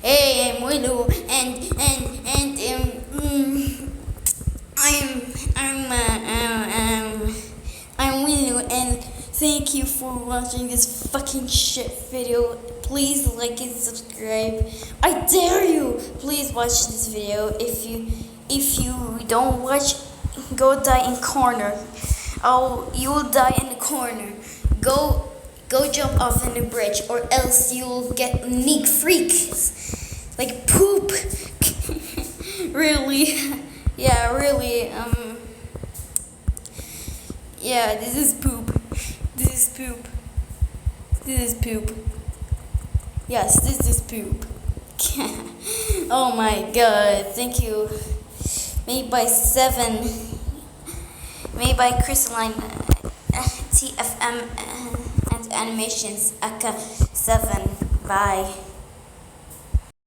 Hey, I'm Willow, and I'm Willow, and thank you for watching this fucking shit video. Please like and subscribe. I dare you. Please watch this video. If you don't watch, go die in corner. Oh, you'll die in the corner. Go jump off in the bridge, or else you'll get neat freaks like poop. Really? Yeah, really. Yeah, this is poop. This is poop. This is poop. Yes, this is poop. Oh my god, thank you. Made by Crystalline TFM and Animations Aka 7. Bye.